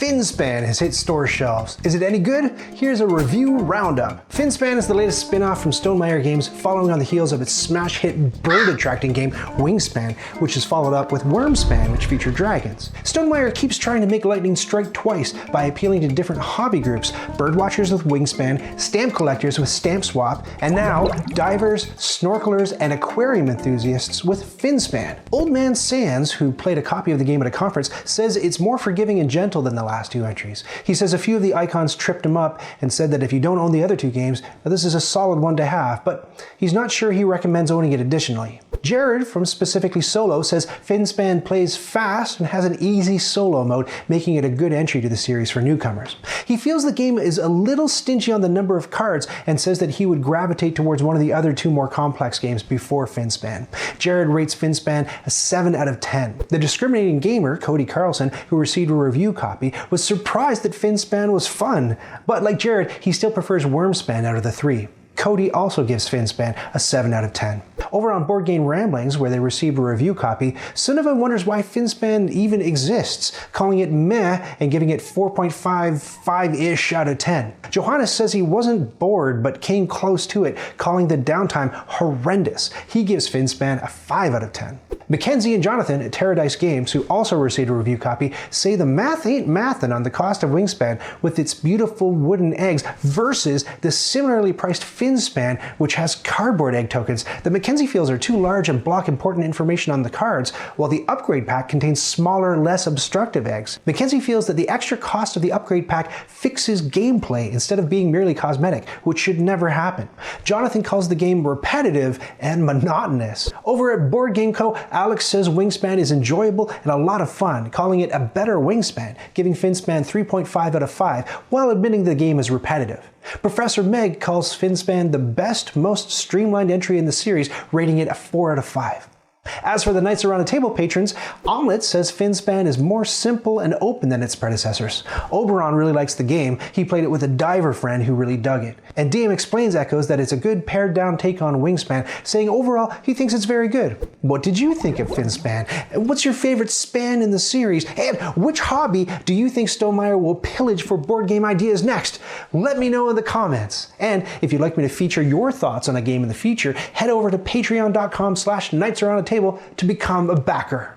Finspan has hit store shelves. Is it any good? Here's a review roundup. Finspan is the latest spin-off from Stonemaier Games, following on the heels of its smash hit bird-attracting game Wingspan, which is followed up with Wormspan, which featured dragons. Stonemaier keeps trying to make lightning strike twice by appealing to different hobby groups: birdwatchers with Wingspan, stamp collectors with Stamp Swap, and now divers, snorkelers, and aquarium enthusiasts with Finspan. Old Man Sands, who played a copy of the game at a conference, says it's more forgiving and gentle than the last two entries. He says a few of the icons tripped him up and said that if you don't own the other two games, this is a solid one to have, but he's not sure he recommends owning it additionally. Jared from Specifically Solo says Finspan plays fast and has an easy solo mode, making it a good entry to the series for newcomers. He feels the game is a little stingy on the number of cards and says that he would gravitate towards one of the other two more complex games before Finspan. Jared rates Finspan a 7 out of 10. The discriminating gamer, Cody Carlson, who received a review copy, was surprised that Finspan was fun, but like Jared, he still prefers Wormspan out of the three. Cody also gives Finspan a 7 out of 10. Over on Board Game Ramblings, where they received a review copy, Sunniva wonders why Finspan even exists, calling it meh and giving it 4.55-ish out of 10. Johannes says he wasn't bored but came close to it, calling the downtime horrendous. He gives Finspan a 5 out of 10. Mackenzie and Jonathan at Terradice Games, who also received a review copy, say the math ain't mathin' on the cost of Wingspan with its beautiful wooden eggs versus the similarly priced Finspan, which has cardboard egg tokens that Mackenzie feels are too large and block important information on the cards, while the upgrade pack contains smaller, less obstructive eggs. Mackenzie feels that the extra cost of the upgrade pack fixes gameplay instead of being merely cosmetic, which should never happen. Jonathan calls the game repetitive and monotonous. Over at Board Game Co., Alex says Wingspan is enjoyable and a lot of fun, calling it a better Wingspan, giving Finspan 3.5 out of 5, while admitting the game is repetitive. Professor Meg calls Finspan the best, most streamlined entry in the series, rating it a 4 out of 5. As for the Knights Around the Table patrons, Omelette says Finspan is more simple and open than its predecessors. Oberon really likes the game. He played it with a diver friend who really dug it. And DM Explains echoes that it's a good pared down take on Wingspan, saying overall he thinks it's very good. What did you think of Finspan? What's your favorite span in the series? And which hobby do you think Stonemaier will pillage for board game ideas next? Let me know in the comments. And if you'd like me to feature your thoughts on a game in the future, head over to patreon.com/knightsaroundthetable to become a backer.